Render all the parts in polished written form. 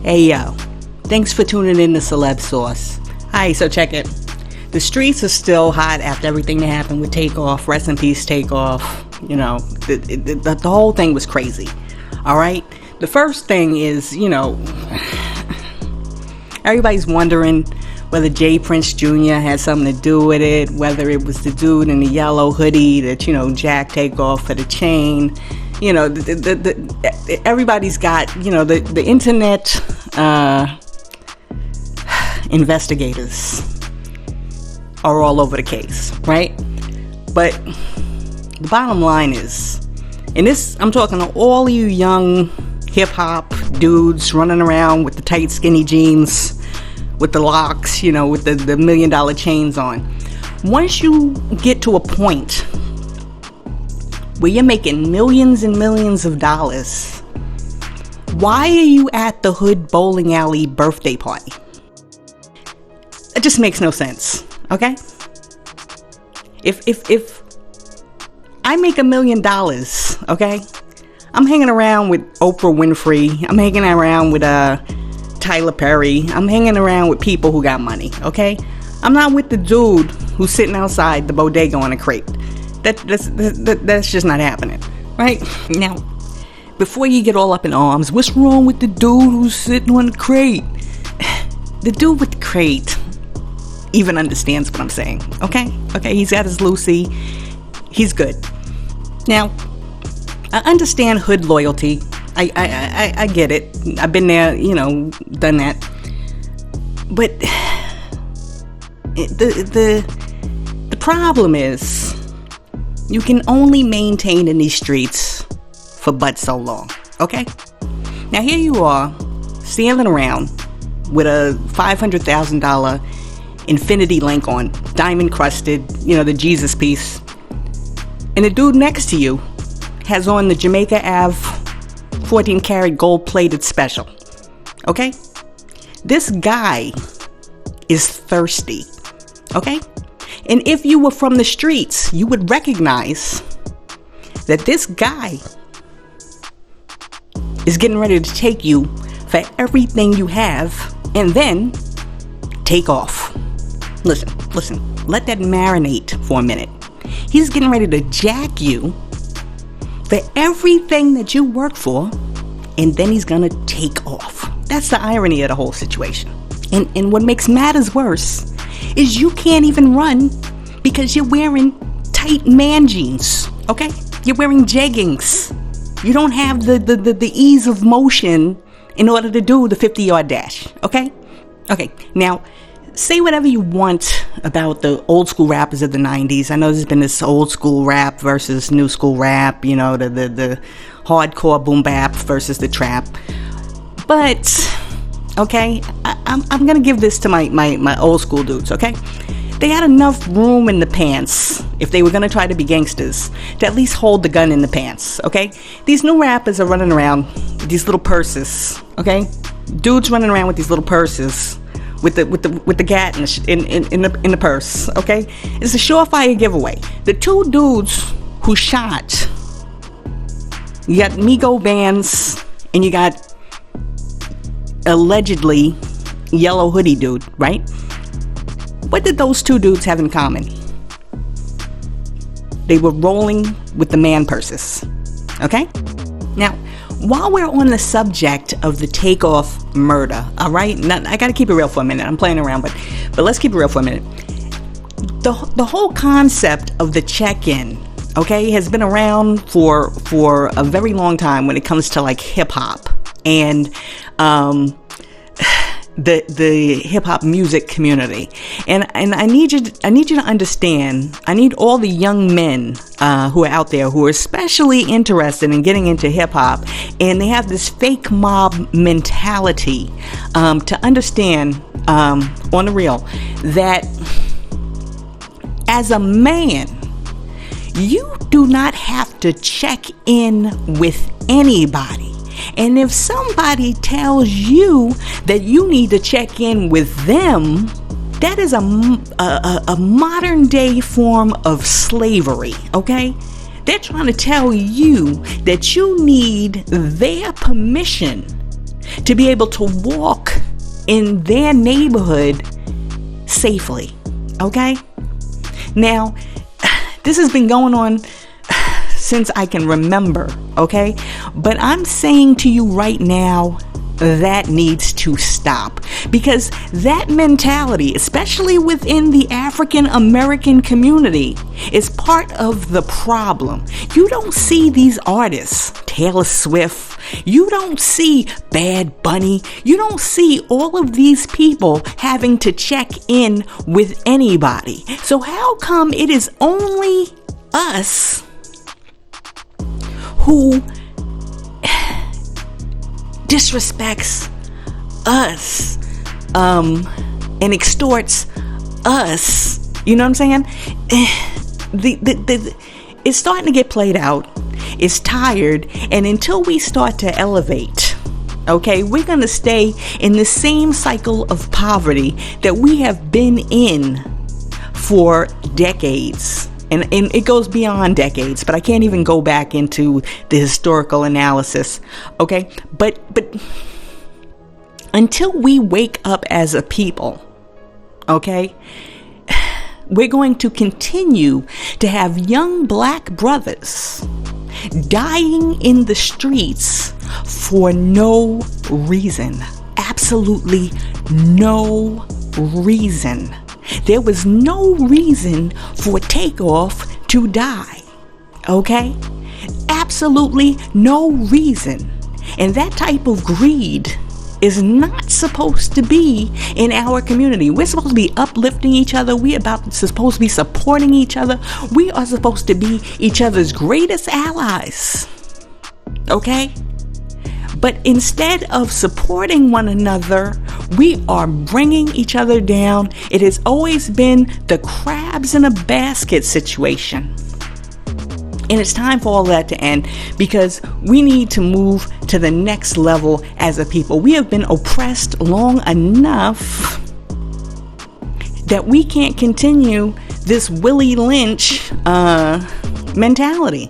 Hey yo, thanks for tuning in to Celeb Sauce. Alright, so check it. The streets are still hot after everything that happened with TAKEOFF. Rest in peace, TAKEOFF. You know, the whole thing was crazy. Alright? The first thing is, everybody's wondering whether Jay Prince Jr. had something to do with it, whether it was the dude in the yellow hoodie that, jacked TAKEOFF for the chain. Everybody's got, the internet investigators are all over the case, right? But the bottom line is, and this, I'm talking to all you young hip-hop dudes running around with the tight skinny jeans, with the locks, with the $1 million chains on. Once you get to a point where you're making millions and millions of dollars, why are you at the hood bowling alley birthday party? It just makes no sense, okay? If I make $1 million, okay, I'm hanging around with Oprah Winfrey, I'm hanging around with Tyler Perry, I'm hanging around with people who got money, okay? I'm not with the dude who's sitting outside the bodega on a crate. That's just not happening, right? Now, before you get all up in arms, what's wrong with the dude who's sitting on the crate? The dude with the crate even understands what I'm saying, okay? Okay, he's got his Lucy, he's good. Now, I understand hood loyalty. I get it. I've been there, done that. But the problem is, you can only maintain in these streets for but so long, okay? Now here you are, standing around with a $500,000 infinity link on, diamond crusted, the Jesus piece. And the dude next to you has on the Jamaica Ave 14 karat gold plated special, okay? This guy is thirsty, okay? And if you were from the streets, you would recognize that this guy is getting ready to take you for everything you have and then take off. Listen, let that marinate for a minute. He's getting ready to jack you for everything that you work for, and then he's gonna take off. That's the irony of the whole situation. And what makes matters worse is you can't even run because you're wearing tight man jeans, okay? You're wearing jeggings. You don't have the ease of motion in order to do the 50-yard dash, okay? Okay, now, say whatever you want about the old school rappers of the 90s. I know there's been this old school rap versus new school rap, the hardcore boom bap versus the trap. But, okay, I'm gonna give this to my old school dudes, okay? They had enough room in the pants, if they were gonna try to be gangsters, to at least hold the gun in the pants, okay? These new rappers are running around with these little purses, okay? Dudes running around with these little purses with the gat in the purse, okay? It's a surefire giveaway. The two dudes who shot, you got Migo Vans and you got allegedly yellow hoodie dude, right? What did those two dudes have in common? They were rolling with the man purses, okay? Now, while we're on the subject of the TAKEOFF murder, all right? Now, I gotta keep it real for a minute. I'm playing around, but let's keep it real for a minute. The whole concept of the check-in, okay, has been around for a very long time when it comes to like hip hop and the hip hop music community, and I need you to understand. I need all the young men who are out there who are especially interested in getting into hip hop, and they have this fake mob mentality, to understand on the real that as a man, you do not have to check in with anybody. And if somebody tells you that you need to check in with them, that is a modern day form of slavery, okay? They're trying to tell you that you need their permission to be able to walk in their neighborhood safely. Okay? Now, this has been going on since I can remember, okay? But I'm saying to you right now, that needs to stop, because that mentality, especially within the African American community, is part of the problem. You don't see these artists, Taylor Swift, you don't see Bad Bunny, you don't see all of these people having to check in with anybody. So how come it is only us who disrespects us and extorts us? You know what I'm saying? It's starting to get played out. It's tired, and until we start to elevate, okay, we're going to stay in the same cycle of poverty that we have been in for decades. And it goes beyond decades, but I can't even go back into the historical analysis, okay? But until we wake up as a people, okay, we're going to continue to have young black brothers dying in the streets for no reason. Absolutely no reason. There was no reason for TAKEOFF to die, okay? Absolutely no reason. And that type of greed is not supposed to be in our community. We're supposed to be uplifting each other. Supposed to be supporting each other. We are supposed to be each other's greatest allies, okay? But instead of supporting one another, we are bringing each other down. It has always been the crabs in a basket situation. And it's time for all that to end, because we need to move to the next level as a people. We have been oppressed long enough that we can't continue this Willie Lynch mentality.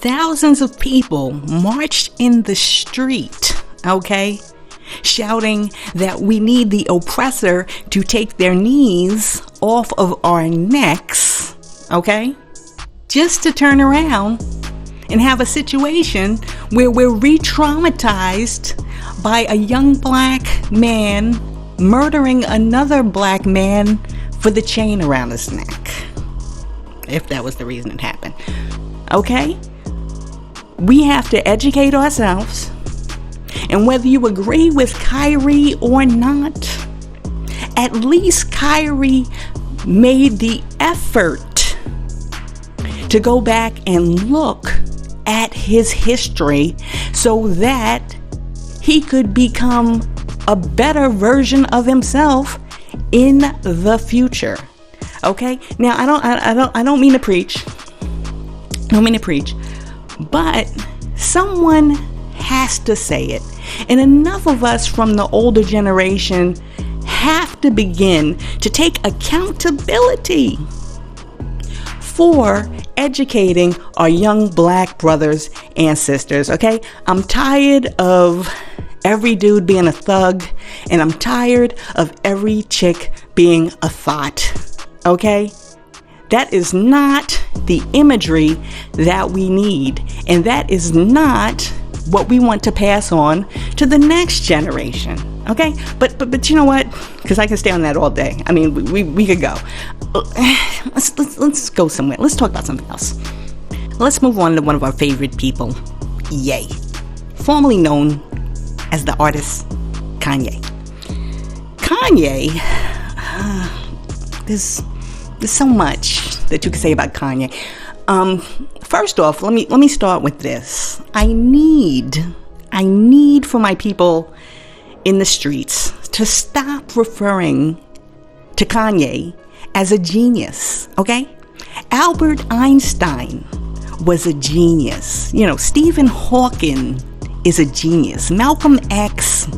Thousands of people marched in the street, okay, shouting that we need the oppressor to take their knees off of our necks, okay, just to turn around and have a situation where we're re-traumatized by a young black man murdering another black man for the chain around his neck, if that was the reason it happened, okay? We have to educate ourselves, and whether you agree with Kyrie or not, at least Kyrie made the effort to go back and look at his history so that he could become a better version of himself in the future. Okay? Now, I don't mean to preach. But someone has to say it. And enough of us from the older generation have to begin to take accountability for educating our young black brothers and sisters, okay? I'm tired of every dude being a thug, and I'm tired of every chick being a thought, okay? That is not the imagery that we need, and that is not what we want to pass on to the next generation. Okay, but you know what? Because I can stay on that all day. I mean, we could go. Let's go somewhere. Let's talk about something else. Let's move on to one of our favorite people, Ye, formerly known as the artist Kanye. Kanye, there's so much that you can say about Kanye. First off, let me start with this. I need for my people in the streets to stop referring to Kanye as a genius, okay? Albert Einstein was a genius. You know, Stephen Hawking is a genius. Malcolm X,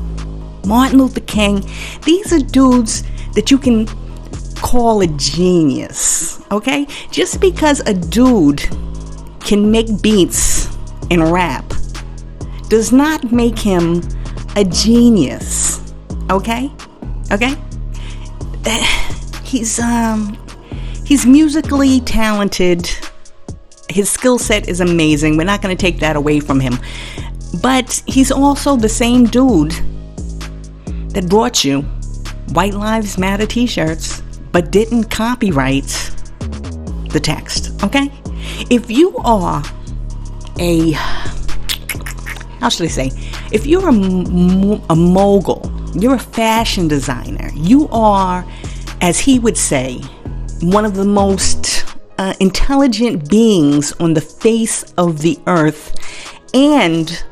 Martin Luther King, these are dudes that you can call a genius, okay? Just because a dude can make beats and rap does not make him a genius. Okay? He's musically talented. His skill set is amazing. We're not going to take that away from him. But he's also the same dude that brought you White Lives Matter t-shirts, but didn't copyright the text. Okay? If you are if you're a mogul, you're a fashion designer, you are, as he would say, one of the most intelligent beings on the face of the earth and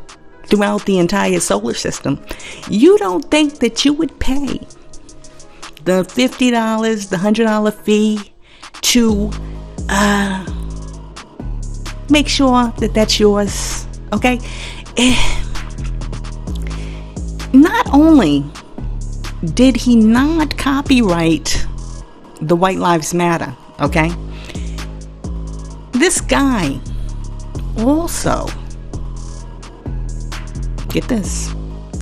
throughout the entire solar system, you don't think that you would pay the $50, the $100 fee to make sure that that's yours. Okay? Not only did he not copyright the White Lives Matter, okay? This guy also, get this,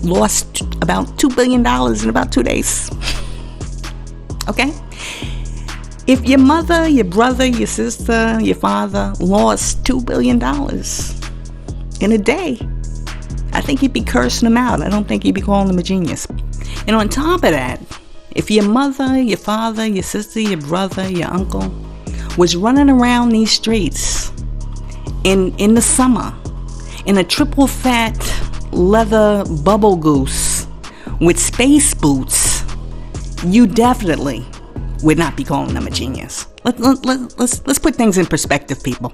lost about $2 billion in about 2 days. Okay? If your mother, your brother, your sister, your father lost $2 billion in a day, I think you'd be cursing him out. I don't think you'd be calling him a genius. And on top of that, if your mother, your father, your sister, your brother, your uncle was running around these streets in the summer in a triple fat leather bubble goose with space boots, you definitely would not be calling them a genius. Let's put things in perspective, people.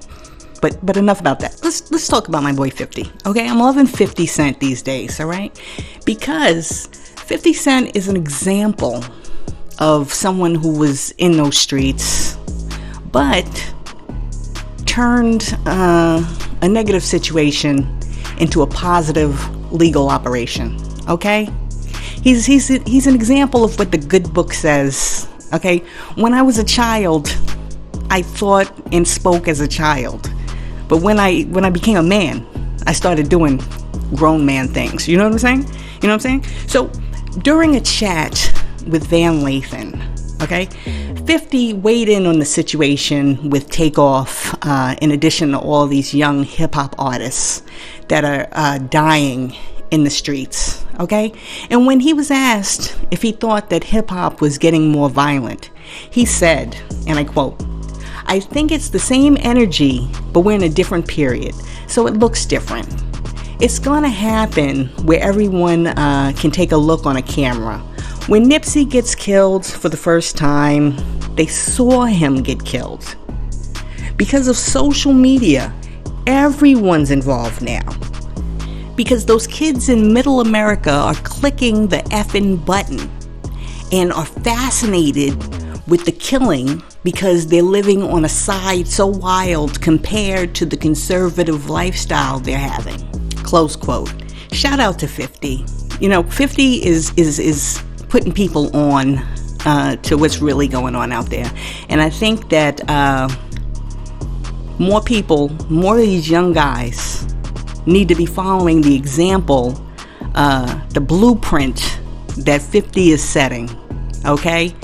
But enough about that. Let's talk about my boy 50. Okay, I'm loving 50 Cent these days, all right? Because 50 Cent is an example of someone who was in those streets, but turned a negative situation into a positive legal operation. Okay, he's an example of what the good book says. Okay, when I was a child, I thought and spoke as a child. But when I became a man, I started doing grown man things. You know what I'm saying? So during a chat with Van Lathan, okay, 50 weighed in on the situation with TAKEOFF, in addition to all these young hip-hop artists that are dying in the streets, okay? And when he was asked if he thought that hip-hop was getting more violent, he said, and I quote, "I think it's the same energy, but we're in a different period, so it looks different. It's gonna happen where everyone can take a look on a camera. When Nipsey gets killed for the first time, they saw him get killed. Because of social media, everyone's involved now. Because those kids in middle America are clicking the effing button and are fascinated with the killing because they're living on a side so wild compared to the conservative lifestyle they're having." Close quote. Shout out to 50. You know, 50 is putting people on to what's really going on out there. And I think that more people, more of these young guys need to be following the example, the blueprint that 50 is setting. Okay?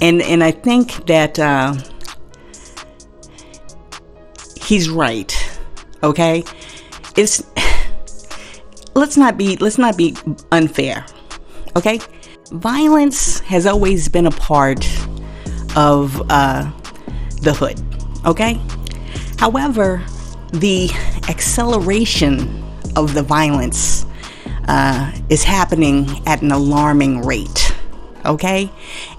And I think that he's right. Okay? Let's not be unfair. Okay? Violence has always been a part of the hood. Okay? However, the acceleration of the violence is happening at an alarming rate. Okay?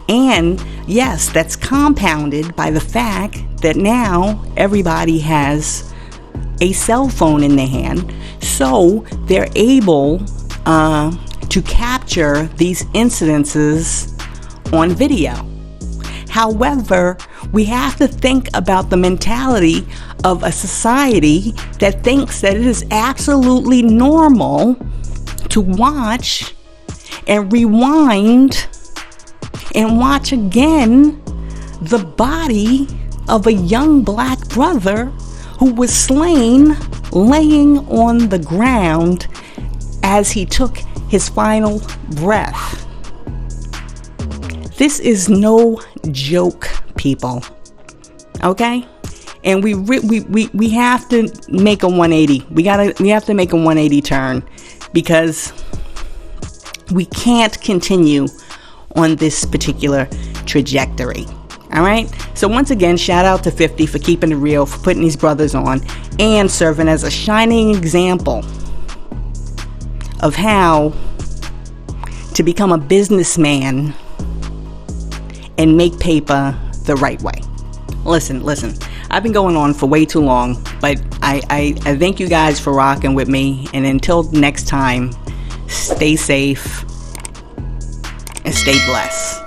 And yes, that's compounded by the fact that now everybody has a cell phone in their hand, so they're able to capture these incidences on video. However, we have to think about the mentality of a society that thinks that it is absolutely normal to watch and rewind and watch again the body of a young black brother who was slain laying on the ground as he took his final breath. This is no joke, people. Okay? And we have to make a 180. We have to make a 180 turn, because we can't continue on this particular trajectory. All right? So once again, shout out to 50 for keeping it real, for putting these brothers on, and serving as a shining example of how to become a businessman and make paper the right way. Listen. I've been going on for way too long, but I thank you guys for rocking with me. And until next time, stay safe and stay blessed.